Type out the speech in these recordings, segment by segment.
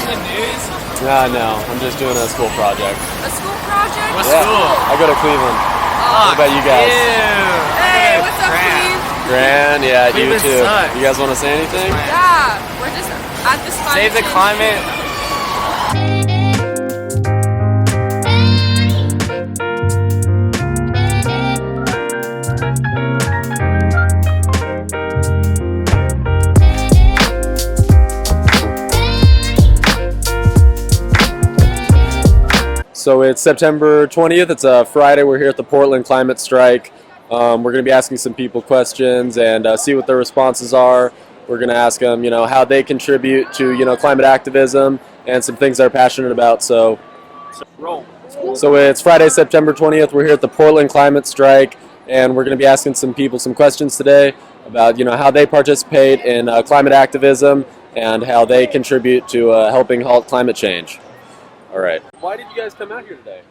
watching the news? No, I'm just doing a school project. A school project? What Yeah, school? I go to Cleveland. Oh, What about you guys? Hey, what's up, Cleve? Grand, yeah, you Cleveland too. sucks. You guys want to say anything? Yeah, we're just at this climate Save the change. climate. So it's September 20th. It's a Friday. We're here at the Portland Climate Strike. We're going to be asking some people questions and see what their responses are. We're going to ask them, how they contribute to, climate activism and some things they're passionate about. So it's Friday, September 20th. We're here at the Portland Climate Strike, and we're going to be asking some people some questions today about, how they participate in climate activism and how they contribute to helping halt climate change. All right. Why did you guys come out here today?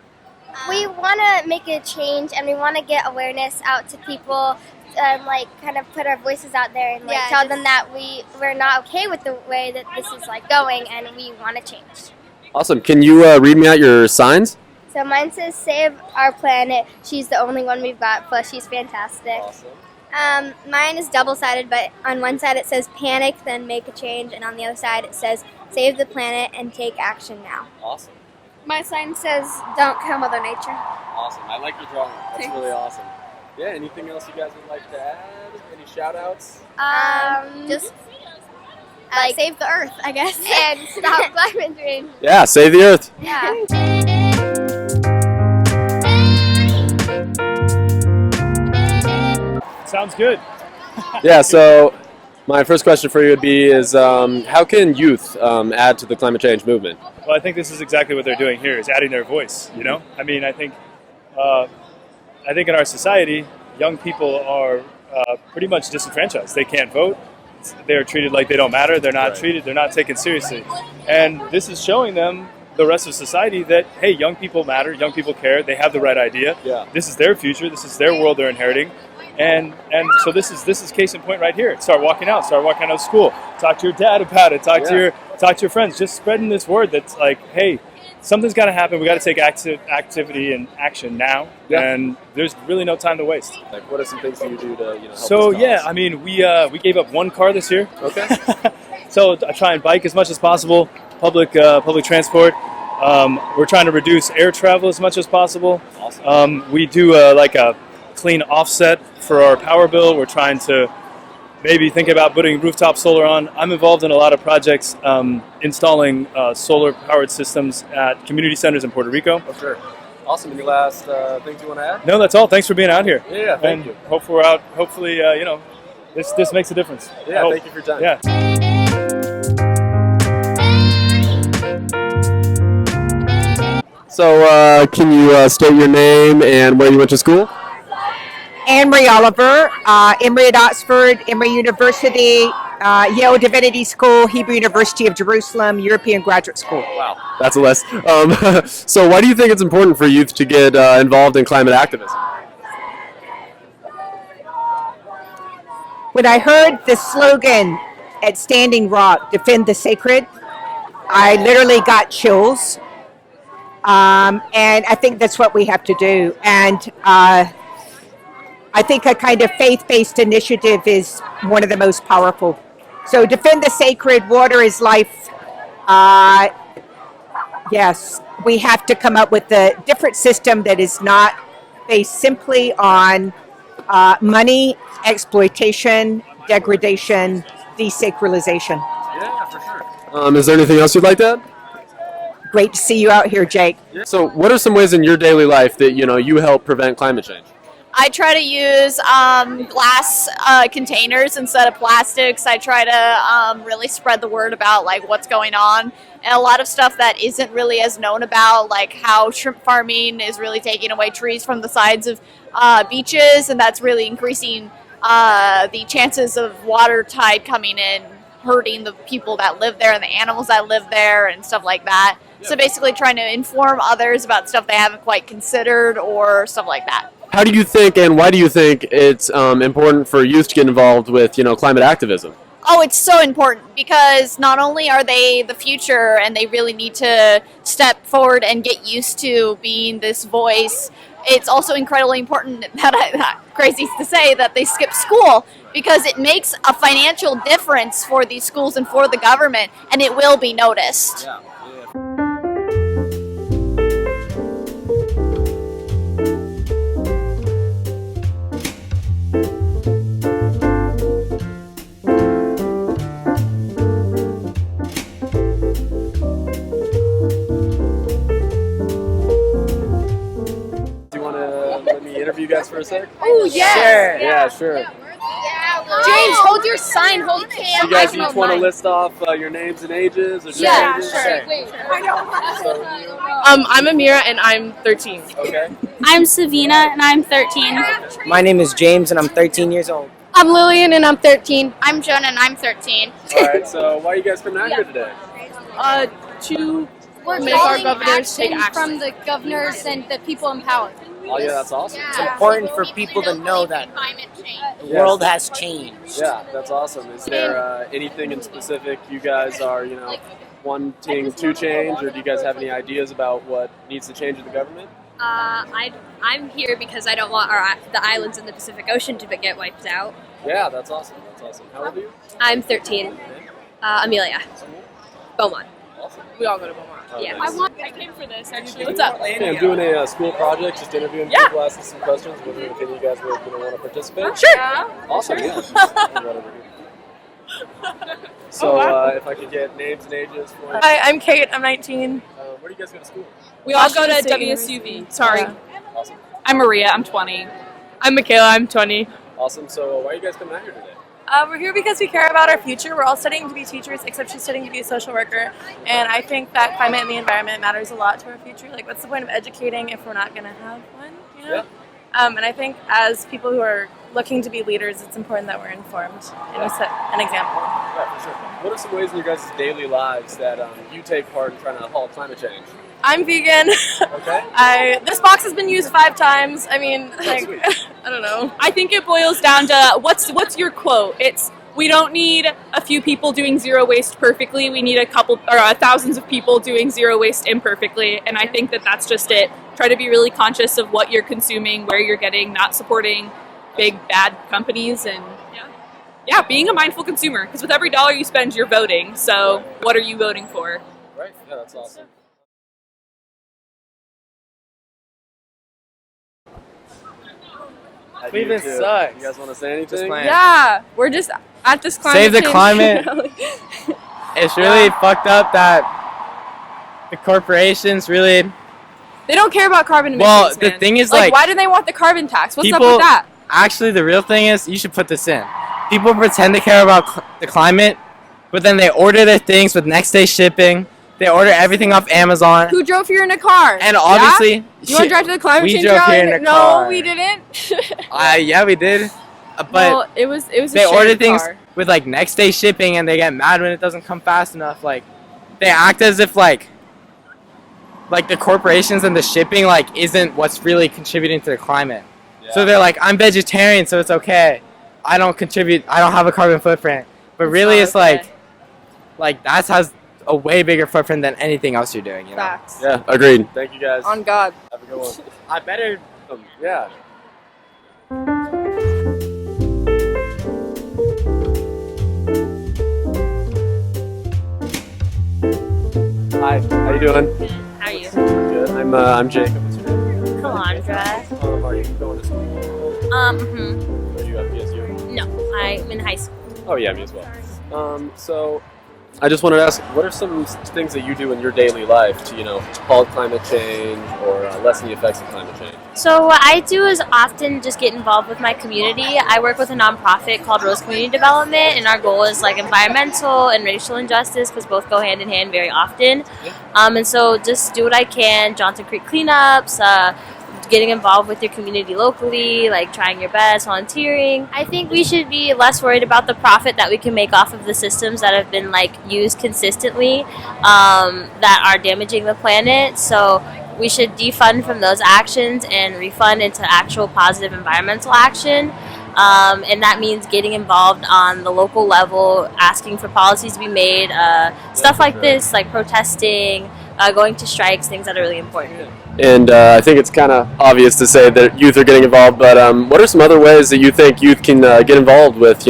We want to make a change, and we want to get awareness out to people, kind of put our voices out there and tell them that we're not okay with the way that this is going, and we want to change. Awesome. Can you read me out your signs? So mine says "Save Our Planet." She's the only one we've got, plus she's fantastic. Awesome. Mine is double-sided, but on one side it says "Panic, then make a change," and on the other side it says "Save the planet and take action now." Awesome. My sign says "Don't kill Mother Nature." Awesome. I like your drawing. That's really awesome. Yeah, anything else you guys would like to add? Any shout outs? Just save the earth, I guess. And stop climate change. Yeah, save the earth. Yeah. Sounds good. Yeah, so my first question for you would be how can youth add to the climate change movement? Well, I think this is exactly what they're doing here, is adding their voice, I mean, I think in our society, young people are pretty much disenfranchised. They can't vote. They're treated like they don't matter. They're not treated. They're not taken seriously. And this is showing them, the rest of society, that, hey, young people matter. Young people care. They have the right idea. Yeah. This is their future. This is their world they're inheriting. And so this is case in point right here. Start walking out of school. Talk to your dad about it. Talk to your friends. Just spreading this word that's like, hey, something's got to happen. We got to take activity and action now. Yeah. And there's really no time to waste. Like, what are some things that you do to help So this cause? yeah, I mean, we gave up one car this year. Okay. So I try and bike as much as possible. Public transport. We're trying to reduce air travel as much as possible. Awesome. We do a clean offset for our power bill. We're trying to maybe think about putting rooftop solar on. I'm involved in a lot of projects installing solar-powered systems at community centers in Puerto Rico. Oh, sure. Awesome. Any last things you want to add? No, that's all. Thanks for being out here. Yeah, thank you. Hope we're out. Hopefully, this makes a difference. Yeah, thank you for your time. Yeah. So, can you state your name and where you went to school? Anne-Marie Oliver, Emory at Oxford, Emory University, Yale Divinity School, Hebrew University of Jerusalem, European Graduate School. Wow, that's a list. So why do you think it's important for youth to get involved in climate activism? When I heard the slogan at Standing Rock, "Defend the Sacred," I literally got chills. And I think that's what we have to do. And I think a kind of faith-based initiative is one of the most powerful. So defend the sacred, water is life. Yes, we have to come up with a different system that is not based simply on money, exploitation, degradation, desacralization. Yeah, for sure. Is there anything else you'd like to add? Great to see you out here, Jake. So what are some ways in your daily life that you help prevent climate change? I try to use glass containers instead of plastics. I try to really spread the word about what's going on, and a lot of stuff that isn't really as known about, like how shrimp farming is really taking away trees from the sides of beaches, and that's really increasing the chances of water tide coming in, hurting the people that live there and the animals that live there and stuff like that. Yeah. So basically trying to inform others about stuff they haven't quite considered or stuff like that. How do you think and why do you think it's important for youth to get involved with, climate activism? Oh, it's so important because not only are they the future and they really need to step forward and get used to being this voice, it's also incredibly important that crazy to say that they skip school because it makes a financial difference for these schools and for the government, and it will be noticed. Yeah. You guys for a sec? Oh, yes. Sure. Yeah, sure. James, hold your sign. Hold So you guys each want to list off your names and ages? Or just ages? Sure. Wait. I'm Amira and I'm 13. Okay. I'm Savina and I'm 13. My name is James and I'm 13 years old. I'm Lillian and I'm 13. I'm Jonah and I'm 13. All right. So why are you guys coming out here today? To We're make our calling governors take action. from the governors and the people in power. Oh yeah, that's awesome. It's important for people to know that the world has changed. Yeah, that's awesome. Is there anything in specific you guys are, wanting to change, or do you guys have any ideas about what needs to change in the government? I'm here because I don't want the islands in the Pacific Ocean to get wiped out. Yeah, that's awesome. That's awesome. How old are you? I'm 13. Amelia. Beaumont. Awesome. We all go to Beaumont. Oh, Yeah. nice. I came for this actually. What's up? Hey, I'm doing a school project, just interviewing people, asking some questions, whether if any of you guys would want to participate. Sure. Awesome, yeah. So, if I could get names and ages for you. Hi, I'm Kate. I'm 19. Where do you guys go to school? We all go to WSUV. Sorry. Awesome. I'm Maria. I'm 20. I'm Michaela. I'm 20. Awesome. So, why are you guys coming out here today? We're here because we care about our future. We're all studying to be teachers, except she's studying to be a social worker. And I think that climate and the environment matters a lot to our future. Like, what's the point of educating if we're not going to have one, you know? Yeah. And I think as people who are looking to be leaders, it's important that we're informed and we set an example. Yeah, for sure. What are some ways in your guys' daily lives that you take part in trying to halt climate change? I'm vegan. Okay. This box has been used 5 times. I mean, like, I don't know. I think it boils down to what's your quote? It's we don't need a few people doing zero waste perfectly. We need a couple or thousands of people doing zero waste imperfectly. And I think that that's just it. Try to be really conscious of what you're consuming, where you're getting, not supporting big bad companies, and being a mindful consumer. Because with every dollar you spend, you're voting. So what are you voting for? Right. Yeah, that's awesome. Cleveland sucks. You guys want to say anything? Yeah, we're just at this climate Save the change climate. rally. It's really fucked up that the corporations really. They don't care about carbon emissions. Well, the man. thing is, like, like, why do they want the carbon tax? What's up people- with that? Actually, the real thing is, you should put this in. People pretend to care about the climate, but then they order their things with next day shipping. They order everything off Amazon. Who drove here in a car? And obviously, you want to drive to the climate we change drove rally? here in a No, car. we didn't. Yeah, we did. But well, it was a they shared order things car. with like next day shipping, and they get mad when it doesn't come fast enough. Like, they act as if like the corporations and the shipping like isn't what's really contributing to the climate. So they're like, I'm vegetarian, so it's okay. I don't contribute. I don't have a carbon footprint. But really, it's like that has a way bigger footprint than anything else you're doing. You know? Facts. Yeah, agreed. Thank you guys. On God. Have a good one. I better. Yeah. Hi, how you doing? How are you? Good. I'm Jacob. What's your name? Kalandra. Are you going to school? Are you at PSU? No, I'm in high school. Oh yeah, me as well. So I just wanted to ask, what are some things that you do in your daily life to, halt climate change or lessen the effects of climate change? So what I do is often just get involved with my community. I work with a nonprofit called Rose Community Development, and our goal is like environmental and racial injustice because both go hand in hand very often. And so just do what I can, Johnson Creek cleanups, getting involved with your community locally, like trying your best, volunteering. I think we should be less worried about the profit that we can make off of the systems that have been like used consistently that are damaging the planet. So we should defund from those actions and refund into actual positive environmental action. and that means getting involved on the local level, asking for policies to be made, stuff like this, like protesting, going to strikes, things that are really important. And I think it's kind of obvious to say that youth are getting involved, but what are some other ways that you think youth can get involved with,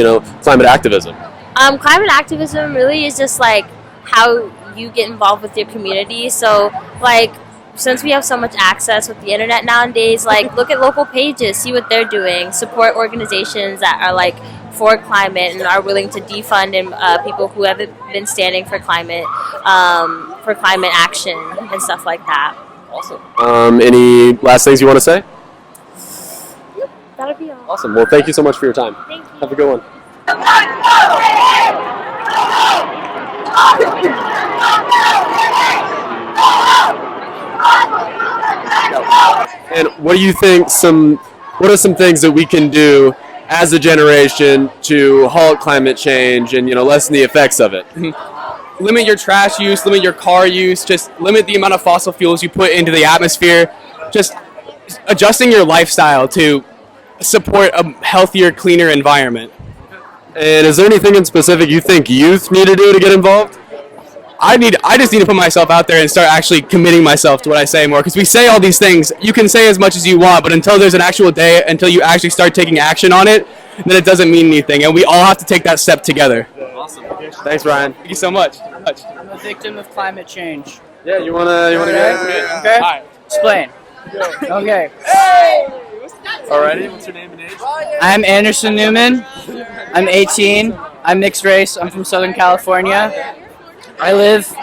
climate activism? Climate activism really is just like how you get involved with your community. So like, since we have so much access with the internet nowadays, like look at local pages, see what they're doing, support organizations that are like for climate and are willing to defund and people who have been standing for climate action and stuff like that. Awesome. Any last things you want to say? That'll be all. Awesome. Well, thank you so much for your time. Thank you. Have a good one. And what do you think what are some things that we can do as a generation to halt climate change and, lessen the effects of it? Limit your trash use, limit your car use, just limit the amount of fossil fuels you put into the atmosphere, just adjusting your lifestyle to support a healthier, cleaner environment. And is there anything in specific you think youth need to do to get involved? I just need to put myself out there and start actually committing myself to what I say more, because we say all these things, you can say as much as you want, but until there's an actual day, until you actually start taking action on it, then it doesn't mean anything, and we all have to take that step together. Awesome. Thanks, Ryan. Thank you so much. I'm a victim of climate change. Yeah, you wanna get into it? Okay. Explain. Okay. Alrighty, what's your name and age? I'm Anderson Newman. I'm 18. I'm mixed race. I'm from Southern California. I live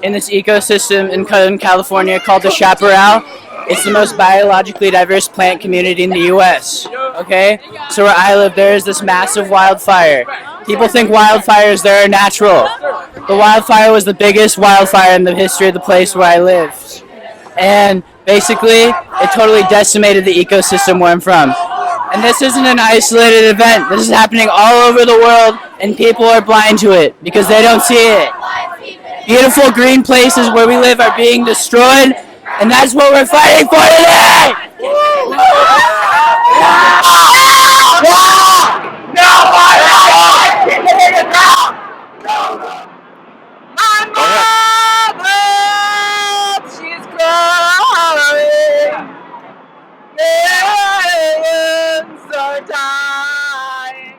in this ecosystem in Southern California called the Chaparral. It's the most biologically diverse plant community in the U.S. Okay? So where I live, there is this massive wildfire. People think wildfires there are natural. The wildfire was the biggest wildfire in the history of the place where I lived. And basically, it totally decimated the ecosystem where I'm from. And this isn't an isolated event. This is happening all over the world, and people are blind to it because they don't see it. Beautiful green places where we live are being destroyed, and that's what we're fighting for today! She's crying. Millions are dying.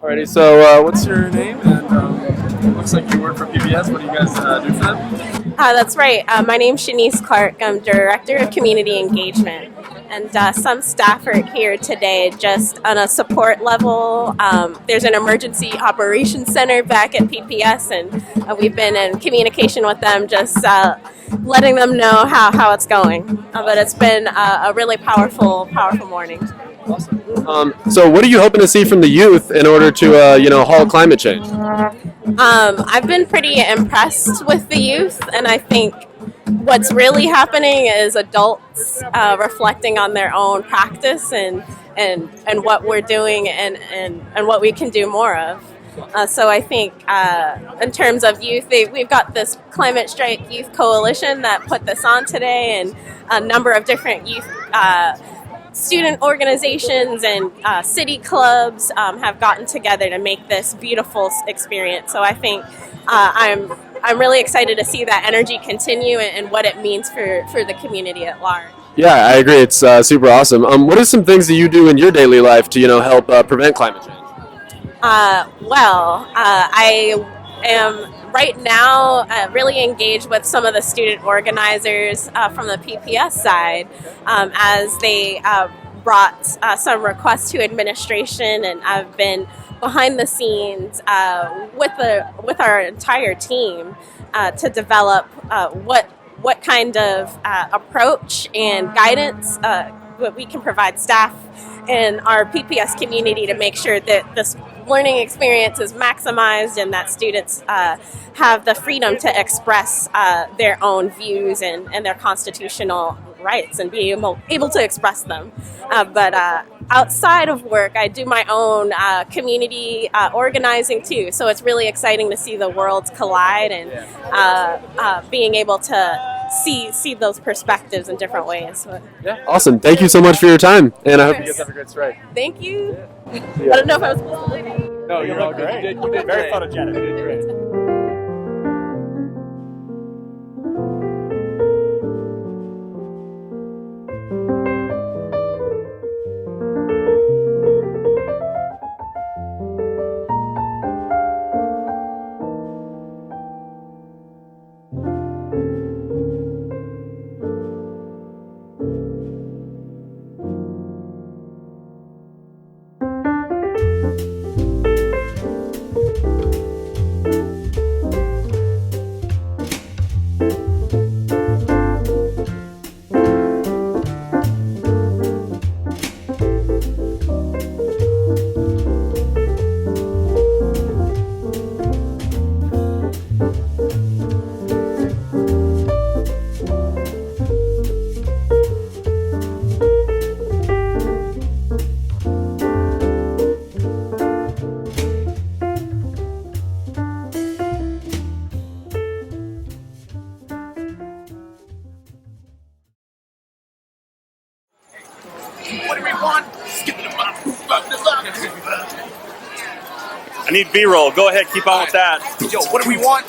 Alrighty, so what's your name? And looks like you work for PBS. What do you guys do for them? That's right. My name's Shanice Clark. I'm Director of Community Engagement. And some staff are here today just on a support level. There's an emergency operations center back at PPS, and we've been in communication with them, just letting them know how it's going. But it's been a really powerful morning. Awesome. So what are you hoping to see from the youth in order to, halt climate change? I've been pretty impressed with the youth, and I think what's really happening is adults reflecting on their own practice and what we're doing and what we can do more of. So I think in terms of youth, we've got this Climate Strike Youth Coalition that put this on today, and a number of different youth student organizations and city clubs have gotten together to make this beautiful experience. So I think I'm really excited to see that energy continue and what it means for the community at large. Yeah, I agree. It's super awesome. What are some things that you do in your daily life to, help prevent climate change? I am right now really engaged with some of the student organizers from the PPS side as they brought some requests to administration, and I've been behind the scenes with our entire team to develop what kind of approach and guidance what we can provide staff in our PPS community to make sure that this learning experience is maximized and that students have the freedom to express their own views and their constitutional rights and be able to express them. But outside of work, I do my own community organizing too. So it's really exciting to see the worlds collide and being able to see those perspectives in different ways. But Awesome. Thank you so much for your time, and I hope you guys have a great strike. thank you. I don't know if I was supposed to leave. No, you're all great. You did very photogenic. You did great. I need B-roll. Go ahead, keep on with that. Yo, what do we want?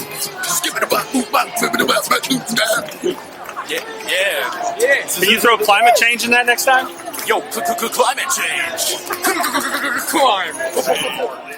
Yeah. Can you throw climate change in that next time? Yo, climate change. Climate.